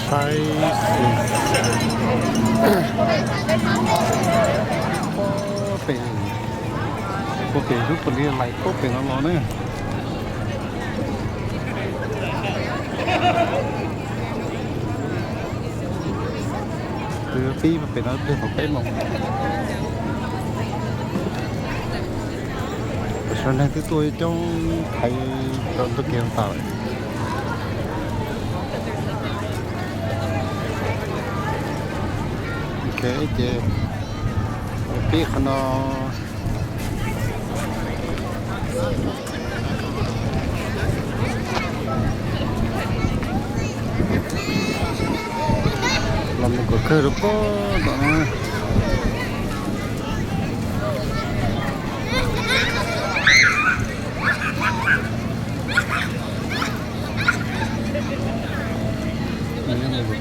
เป็นโอเคทุกคนนี้อะไรก็เป็นร้อนๆเนี่ยคือพี่มันเป็นอะไรของเป็นมองcho nên cái tôi trong thấy trong tôi kêu tao cái chị biết nó làm một cái cơ đó đó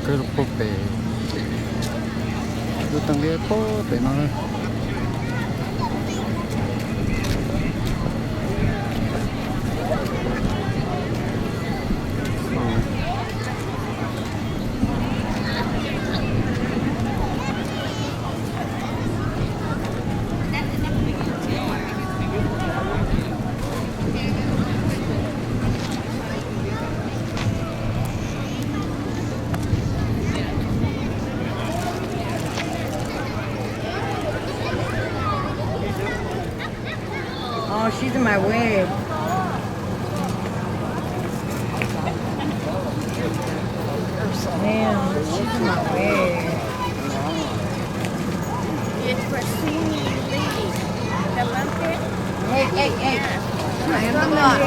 cái bộ bể tôi tăng cái bộ bể nó Oh, she's in my way. Damn, she's in my way. It's for singing lead. Delante. Hey. I am not.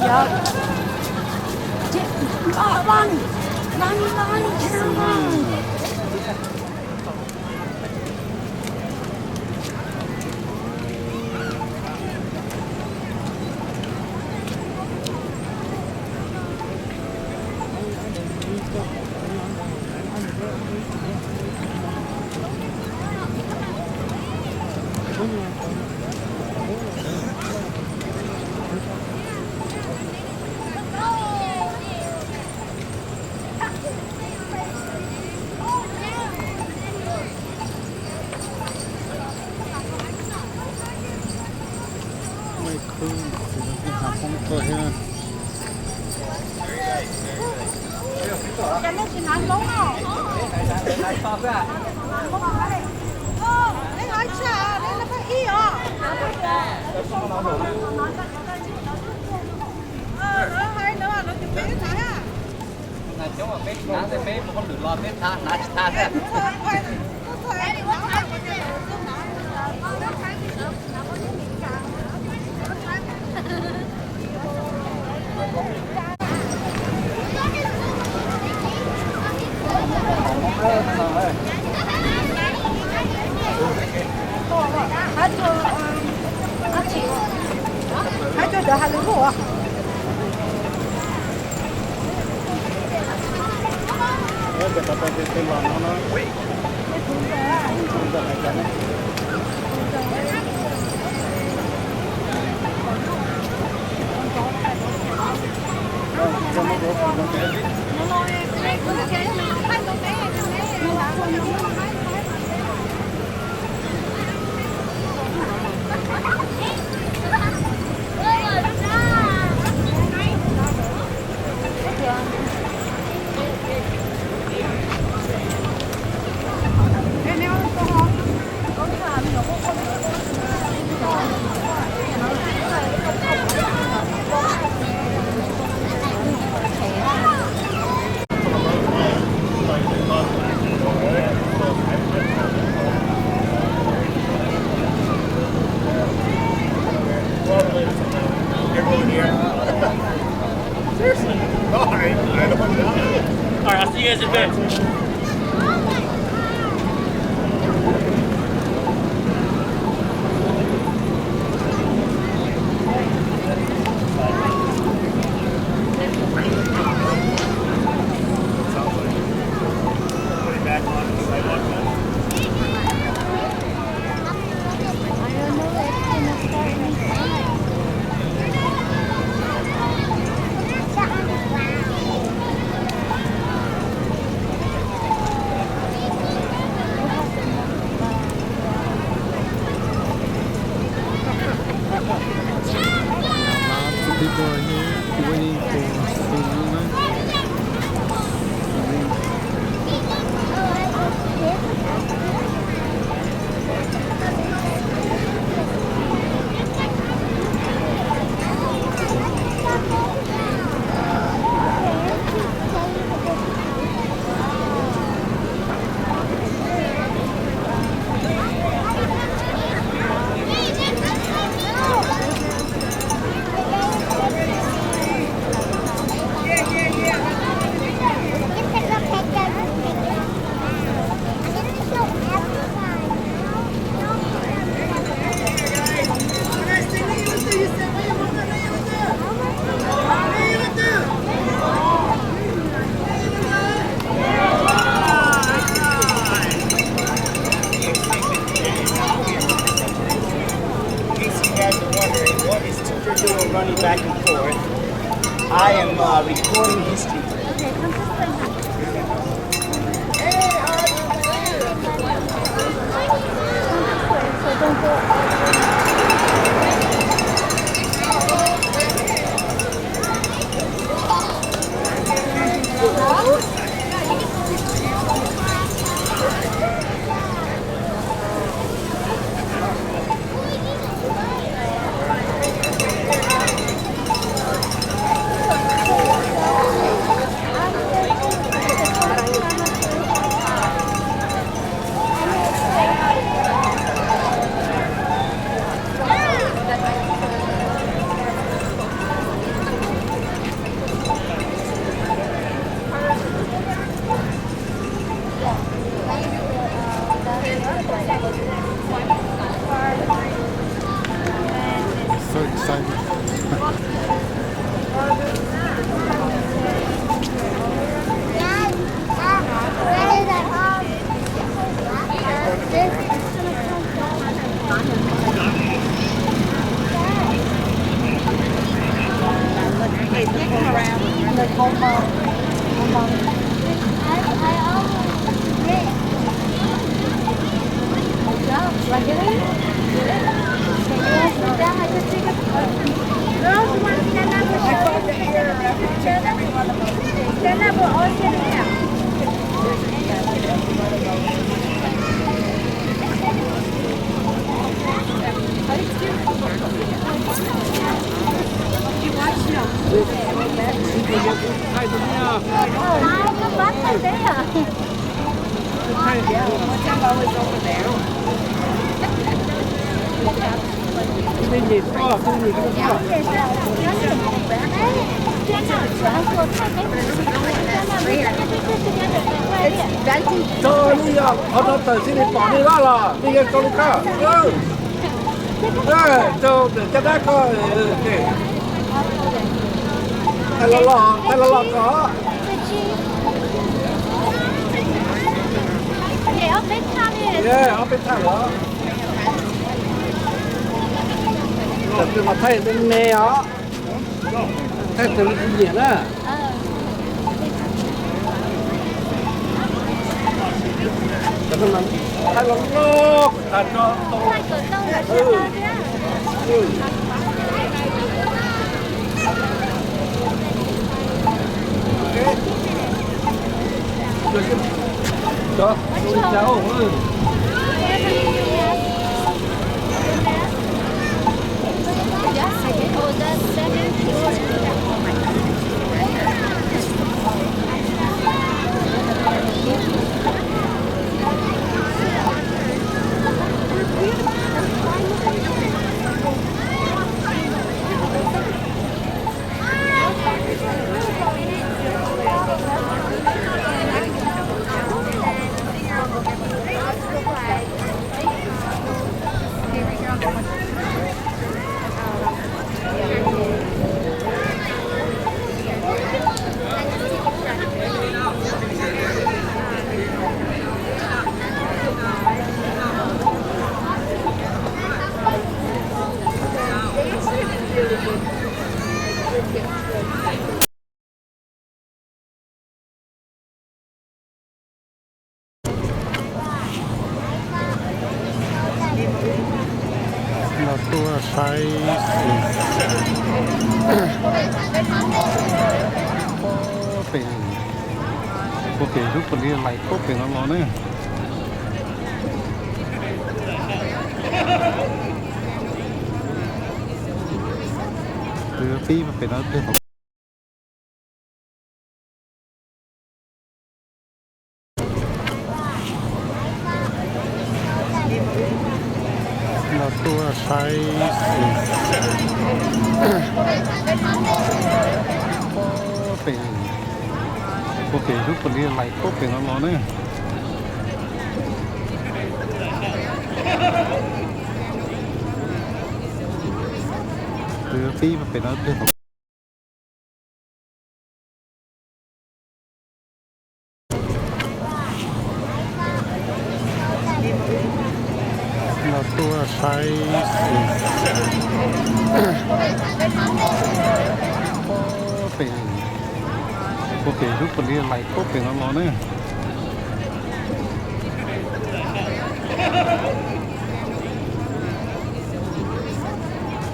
Run, Caroline. Cho nó chỉ nói đúng không? Đấy nói chả, đấy là phải y à? Nó hay nữa, nó chụp bé thái à? Là cháu mà bé thả thì bé một con lửa lo bé thả ra. Hai chỗ đó hai lứa hổ à? Alright, I'll see you guys in a bit. nó bán cái đấy à? cái gì to cái gì cũng to cho đi à họ nó tới xin đi bỏ đi ra là đi cái con cá cho để cho đã có để thay lò có Ở bên trong đi. ở bên thang đó từ mà thay bên mẹ á thay từ cái gì đó cái nó thay lò ngốc thay cho Hai cửa đâu là chưa ra đấy. đó cháu ơi là tua sizeเป็นโอเคทุกคนที่ไลฟ์ก็เป็นร้อนๆเนี่ยคือพี่มันเป็นอะไรของเราตัวไซส์เป็นโอเคทุกคนที่ไลฟ์ก็เป็นร้อนๆเนี่ยคือพี่มันเป็นอะไรของเราตัวไซส์เป็นโอเคทุกคนที่ไลฟ์ก็เป็นร้อนๆเนี่ย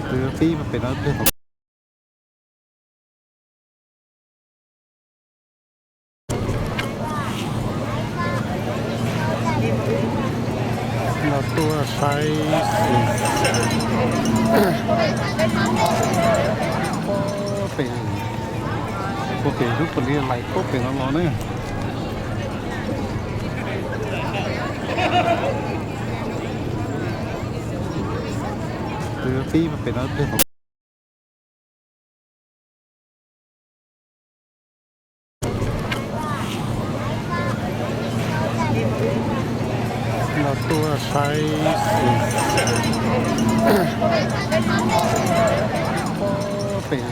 คือพี่มันเป็นอะไรของเราตัวไซส์เป็นโอเคทุกคนที่ไลฟ์ก็เป็นร้อนๆเนี่ยคือพี่มันเป็นอะไรของเราตัวไซส์เป็น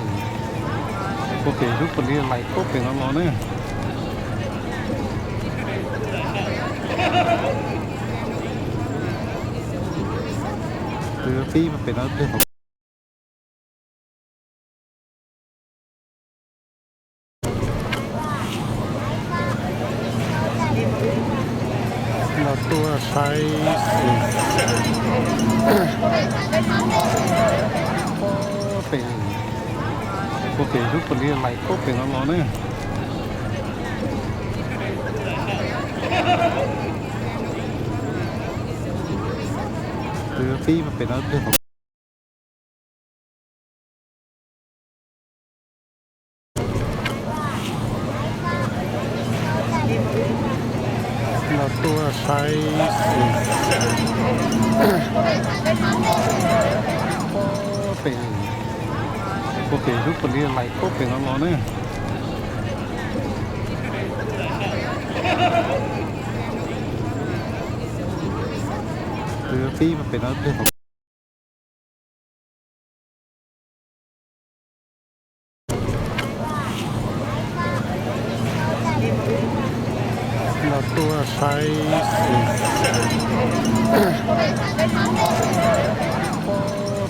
โอเคทุกคนที่ไลฟ์ก็เป็นร้อนๆเนี่ยคือพี่มันเป็นอะไรของเราตัวไซส์เป็นโอเคทุกคนที่ไลฟ์ก็เป็นร้อนๆเนี่ยคือพี่มันเป็นอะไรของเราตัวไซส์ เราตัวไซส์เป็นโอเคทุกคนที่อะไรก็เป็นร้อนๆเนี่ยคือพี่มันเป็นอะไรเราตัวไซส์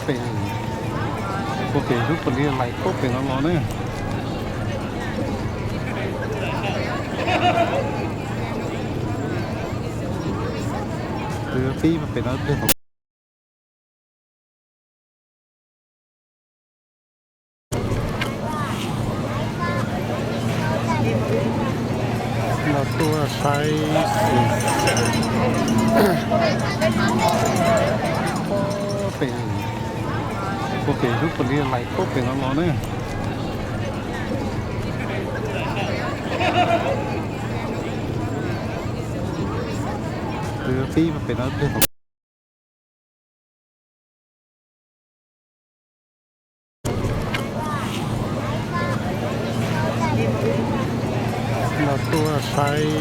เป็นโอเคทุกคนที่อะไรก็เป็นร้อนๆเนี่ยคือพี่มันเป็นอะไรเราตัวไซส์เป็นโอเคทุกคนที่อะไรก็เป็นร้อนๆเนี่ยคือพี่มันเป็นอะไรเราตัวไซส์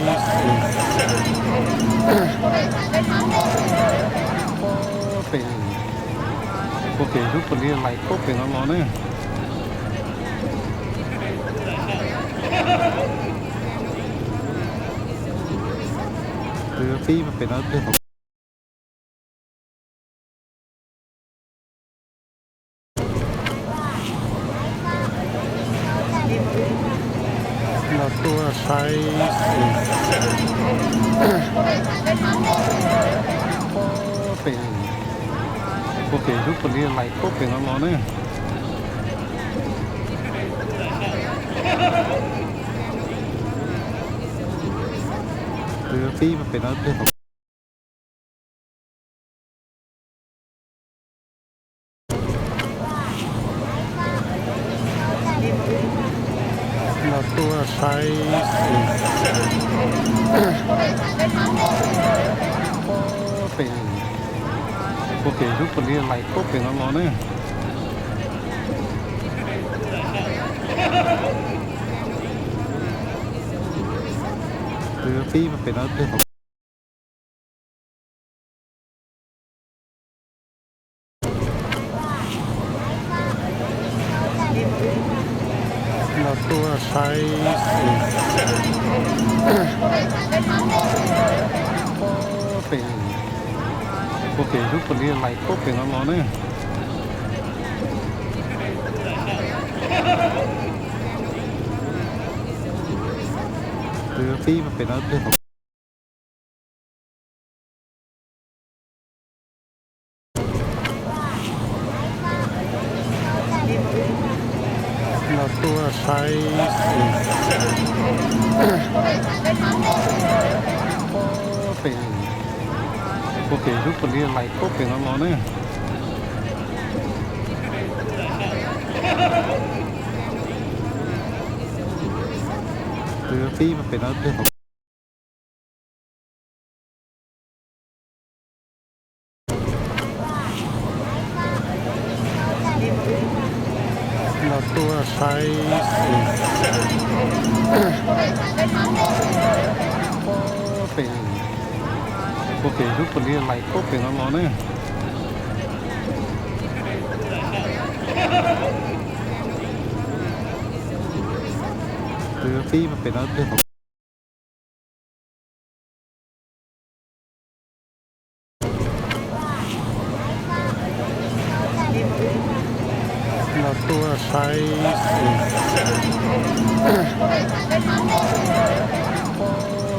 เป็นโอเคทุกคนที่อะไรก็เป็นร้อนๆเนี่ยคือพี่มันเป็นอะไรเราตัวไซส์เป็นโอเคทุกคนที่อะไรก็เป็นร้อนๆเนี่ยคือพี่มันเป็นอะไรเราตัวไซส์เป็นโอเคทุกคนที่อะไรก็เป็นร้อนๆเนี่ยคือพี่มันเป็นอะไรเราตัวไซส์เป็นโอเคทุกคนที่อะไรก็เป็นร้อนๆเนี่ยคือพี่มันเป็นอะไรเราตัวไซส์เป็นโอเคทุกคนที่อะไรก็เป็นร้อนๆเนี่ยคือพี่มันเป็นอะไรเราตัวไซส์เป็นโอเคทุกคนที่อะไรก็เป็นร้อนๆเนี่ยคือพี่มันเป็นอะไรเราตัวไซส์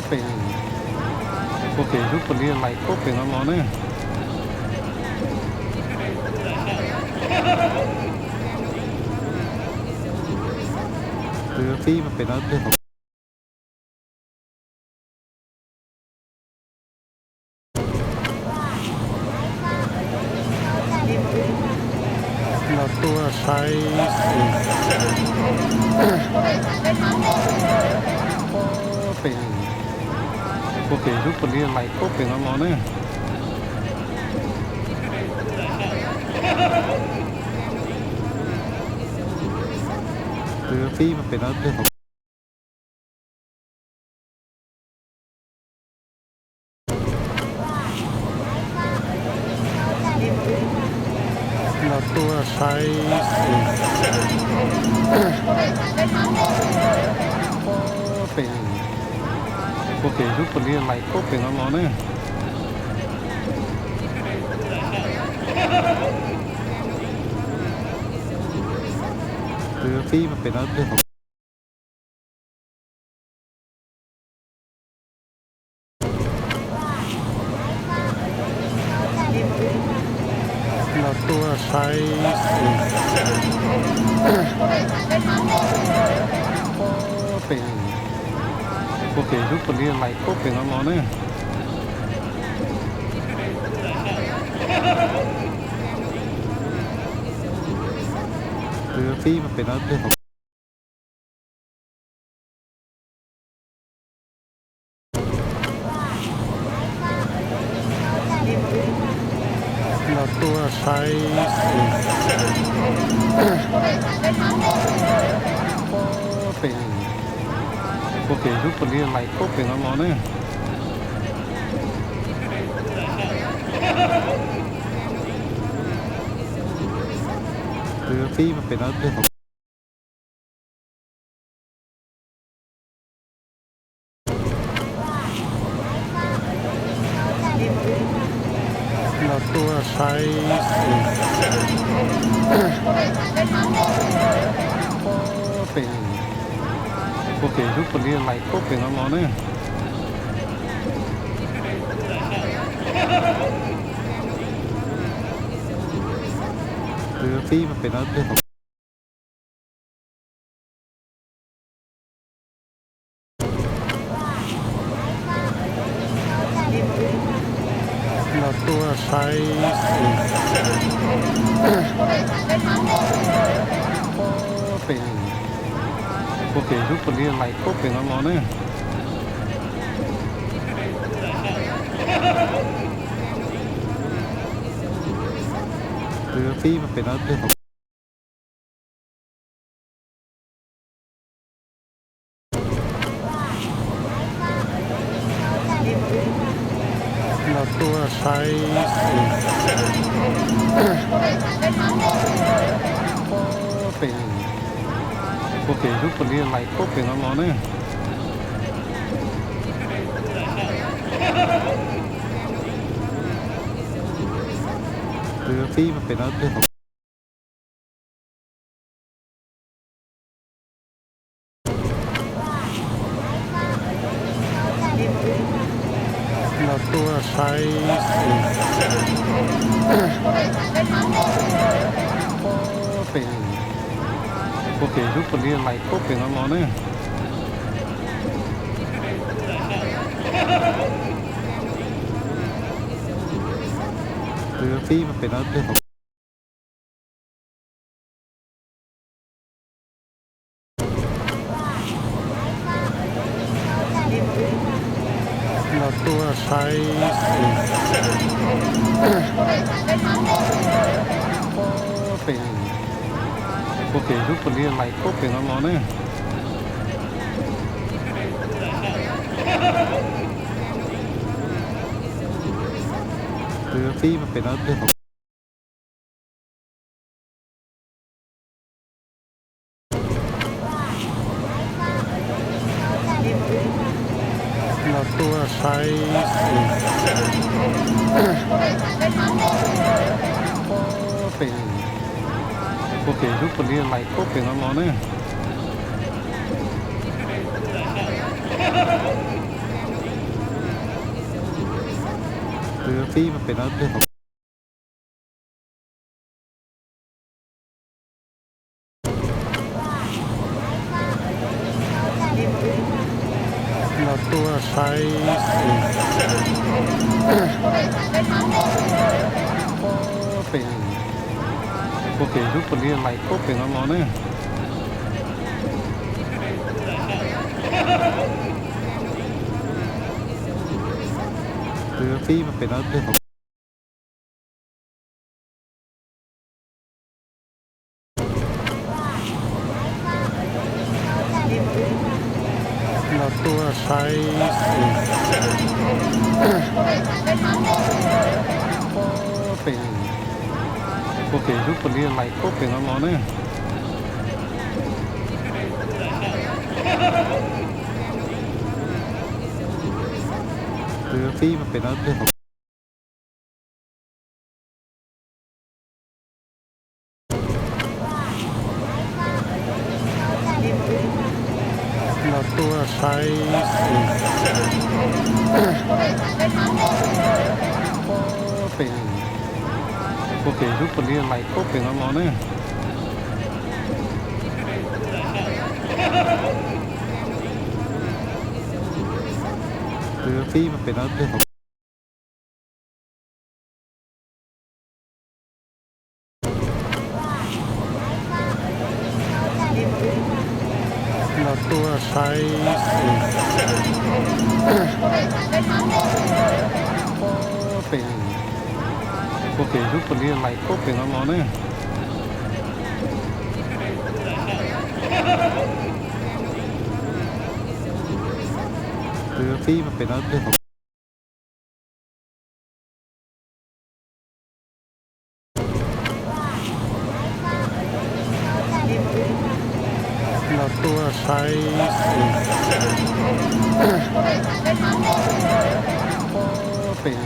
เป็นโอเคทุกคนที่อะไรก็เป็นร้อนๆเนี่ยคือพี่มันเป็นอะไรเราตัวไซส์เป็นโอ có thể giúp con đi lại có thể nó nè từ phi mà phải nó được là tua sai có thể giúp con đi lại có thể nó nè từ phi mà phải nó được là tua sai có thể giúp con đi lại có thể nó nè từ phi mà phải nó được là tua sai có thể giúp con đi lại có thể nó nè từ phi mà phải nó được là tua sai có thể giúp con đi lại có thể nó nè từ phi mà phải nó được là tua sai có thể giúp con đi lại có thể nó nè từ phi mà phải nó được là tua sai có thể giúp con đi lại có thể nó nè từ phi mà phải nó được là tua sai có thể giúp con đi lại có thể nó nè từ phi mà phải nó được là tua sai có thể giúp con đi lại có thể nó nè từ phi mà phải nó được là tua sai có thể giúp con đi lại có thể nó nè từ phi mà phải nó được là tua sai có thể giúp con đi lại có thể nó nè คือพี่มันเป็นอะไรของเราตัวใช้เป็นโอเคทุกคนเรียนอะไรก็เป็นแล้วเนี่ยคือพี่มันเป็นอะไรของเราตัวใช้เป็นโอเคทุกคนเรียนอะไรก็เป็นแล้วเนี่ยคือพี่มันเป็นอะไรของเราตัวใช้เป็นโอเคทุกคนเรียนอะไรก็เป็นแล้วเนี่ยคือพี่มันเป็นอะไรของเราตัวใช้เป็น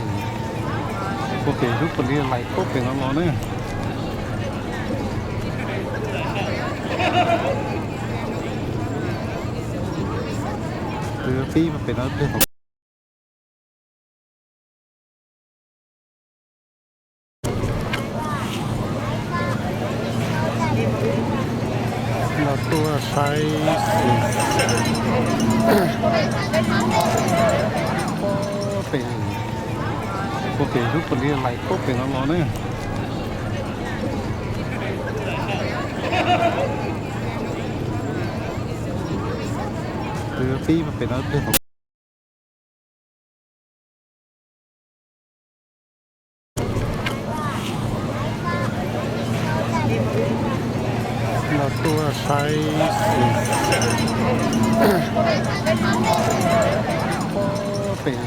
โอเคทุกคนเรียนอะไรก็เป็นแล้วเนี่ยคือพี่มันเป็นอะไรของเราตัวใช้เป็นโอเคทุกคนเรียนอะไรก็เป็นแล้วเนี่ยคือพี่มันเป็นอะไรของเราตัวใช้เป็น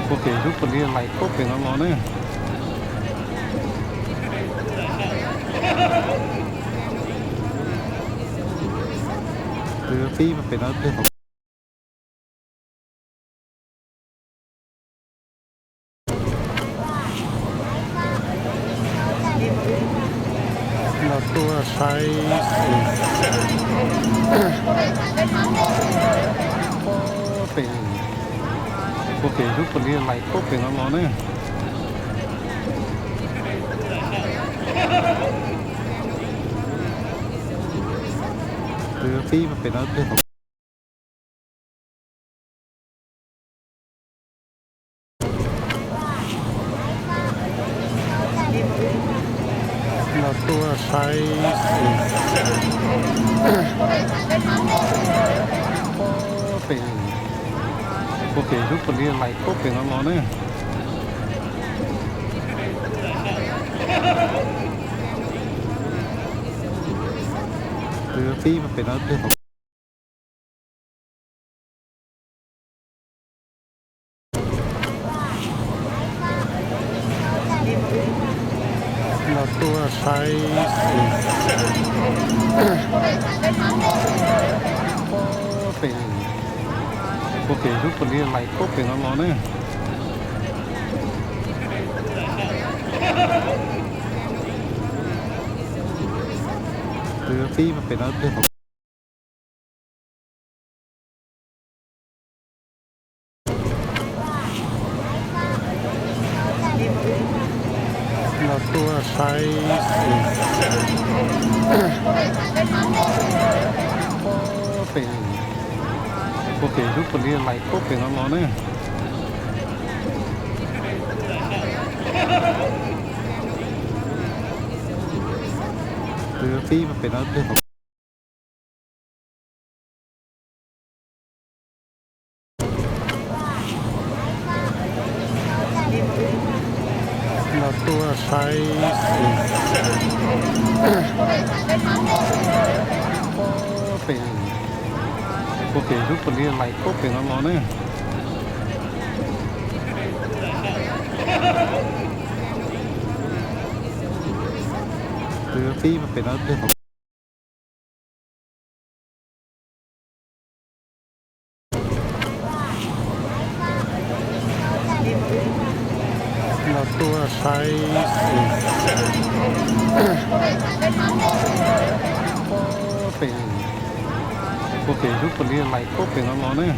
โอเคทุกคนเรียนอะไรก็เป็นแล้วเนี่ยคือพี่มันเป็นอะไรของเราตัวใช้เป็นโอเคทุกคนเรียนอะไรก็เป็นแล้วเนี่ยคือพี่มันเป็นอะไรของเราตัวใช้เป็นโอเคทุกคนเรียนอะไรก็เป็นแล้วเนี่ยคือพี่มันเป็นอะไรของเราตัวใช้เป็นโอเคทุกคนเรียนอะไรก็เป็นแล้วเนี่ยคือพี่มันเป็นอะไรของเราตัวใช้เป็นโอเคทุกคนเรียนอะไรก็เป็นแล้วเนี่ยคือพี่มันเป็นอะไรของเ ไซส์เป็นโอเคทุกคนเรียนอะไรก็เป็นน้องๆเนี่ยคือที่มันเป็นอะไรเราตัวไซส์เป็นโอเคทุกคนเรียนอะไรก็เป็นน้องๆเนี่ย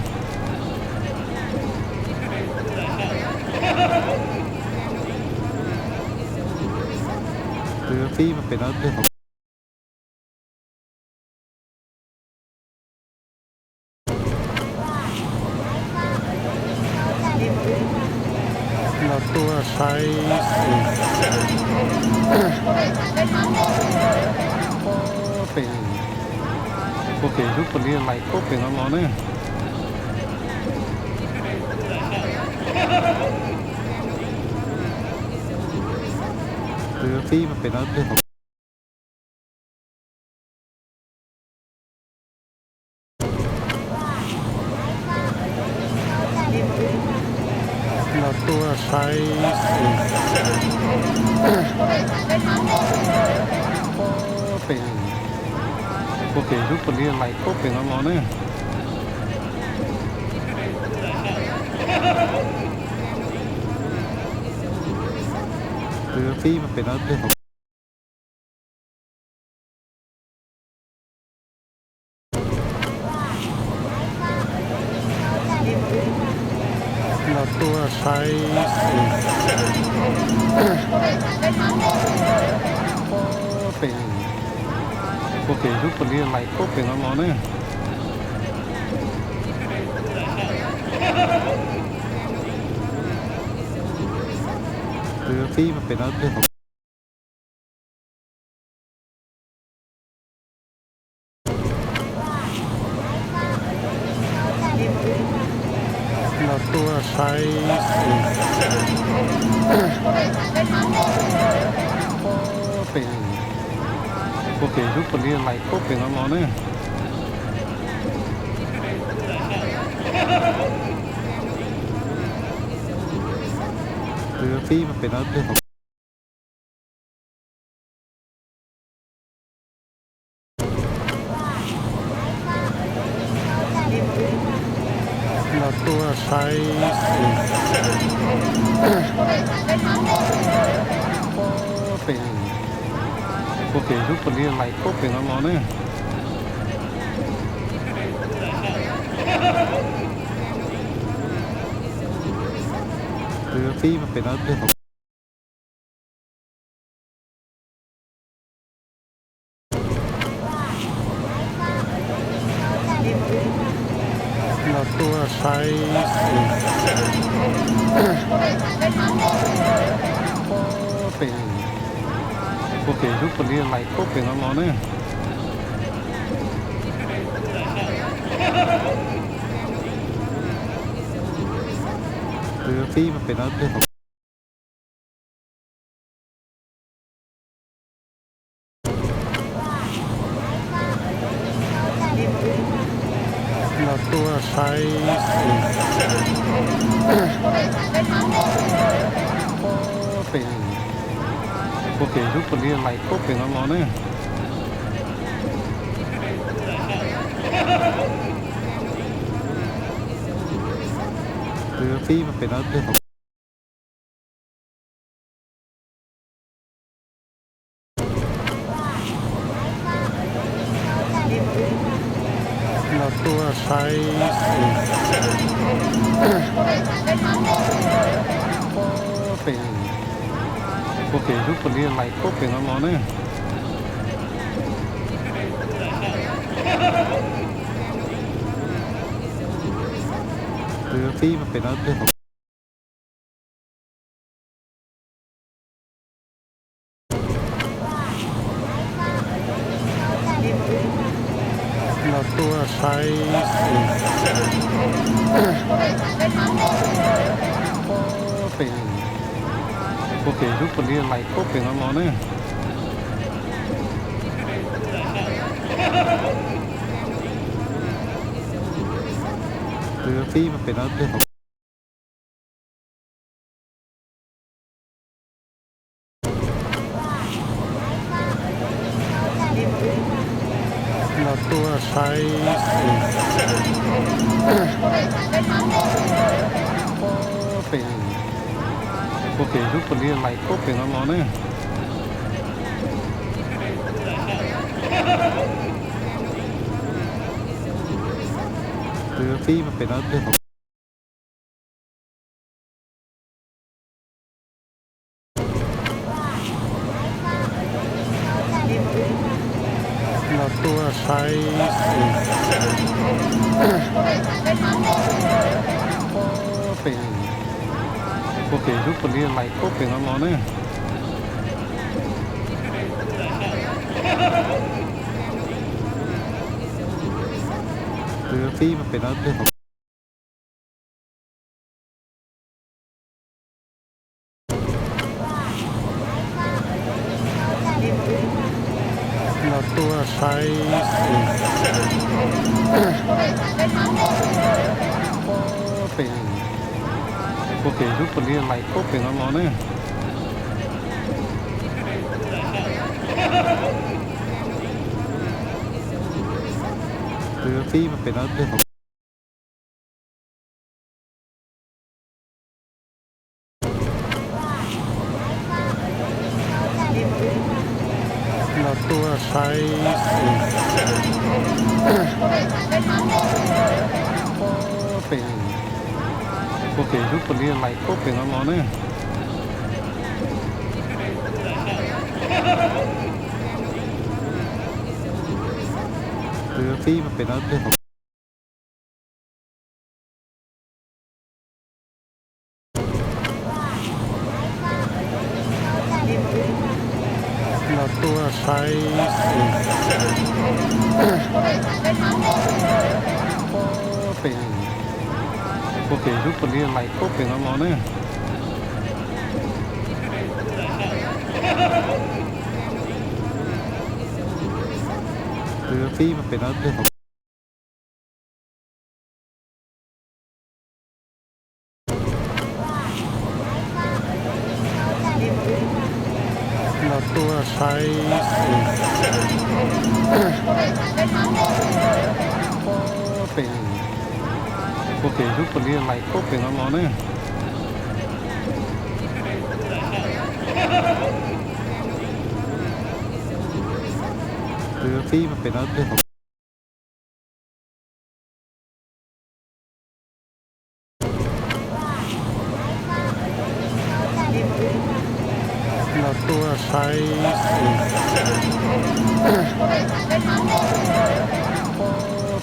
คือที่มันเป็นอะไรเราตัวไซส์เป็นโอเคทุกคนเรียนอะไรก็เป็นน้องๆเนี่ยคือที่มันเป็นอะไรเราตัวไซส์เป็นโอเคทุกคนเรียนอะไรก็เป็นน้องๆเนี่ยคือที่มันเป็นอะไรเราตัวไซส์เป็นโอเคทุกคนเรียนอะไรก็เป็นน้องๆเนี่ยคือที่มันเป็นอะไรเราตัวไซส์เป็นโอเคทุกคนเรียนอะไรก็เป็นน้องๆเนี่ยคือที่มันเป็นอะไรเราตัวไซส์เป็นโอเคทุกคนเรียนอะไรก็เป็นน้องๆเนี่ยคือที่มันเป็นอะไรเราตัวไซส์เป็นโอเคทุกคนเรียนอะไรก็เป็นน้องๆเนี่ยคือที่มันเป็นอะไรเราตัวไซส์เป็นโอเคทุกคนเรียนอะไรก็เป็นน้องๆเนี่ยคือที่มันเป็นอะไรเราตัวไซส์เป็นโอเคทุกคนเรียนอะไรก็เป็นน้องๆเนี่ยคือที่มันเป็นอะไรเราตัวไซส์เป็นโอ Ok, lúc còn đi lại tốt thì nó nè. Từ phi mà phải nó được. Nó tua sai. Phải. Ok, lúc còn đi lại tốt thì nó nè. Từ phi mà phải nó được. Nó tua sai. Phải. Ok, lúc còn đi lại tốt thì nó nè. Từ phi mà phải nó được. Nó tua sai. Phải. Ok, lúc còn đi lại tốt thì nó nè. Từ phi mà phải nó được. Nó tua sai. Phải. Ok, lúc còn đi lại tốt thì nó nè. Từ phi mà phải nó được. Nó tua sai. Phải. Ok, lúc còn đi lại tốt thì nó nè. Từ phi mà phải nó được. Nó tua sai. Phải. Ok, lúc còn đi lại tốt thì nó nè. Từ phi mà phải nó được. Nó tua sai.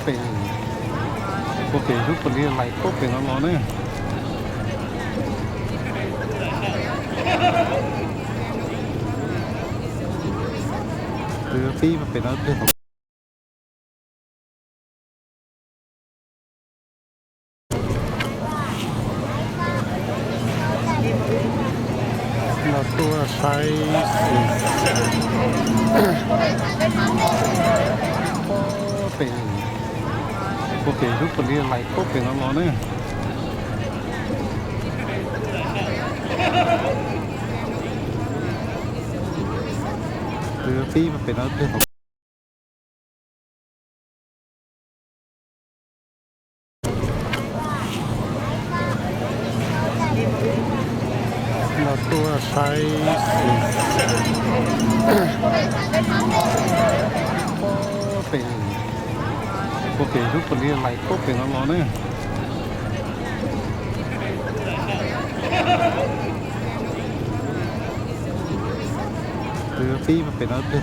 Phải. Ok, lúc còn đi lại tốt thì nó nè. Từ phi mà phải nó được. Nó tua sai. Phải. Ok, lúc còn đi lại tốt thì nó nè. Từ phi mà phải nó được. Nó tua sai. Phải. Ok, lúc còn đi lại tốt thì nó nè. Từ phi mà phải nó được.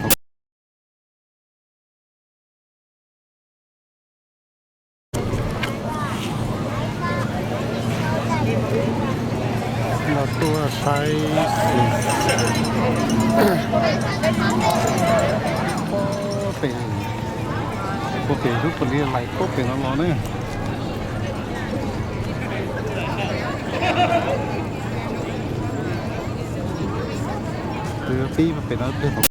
Nó tua sai. Phải. Ok, lúc còn đi lại tốt thì nó nè. คือพี่มันเป็นอะไรของ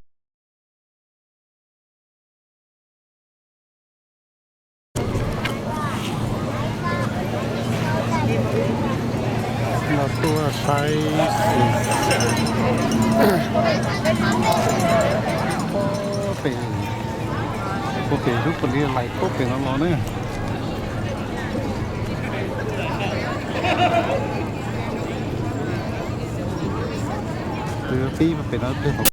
เราตัวไซส์เป็นโอเคทุกคนเรียนอะไรก็เป็นแล้วเนี่ยคือพี่มันเป็นอะไรของ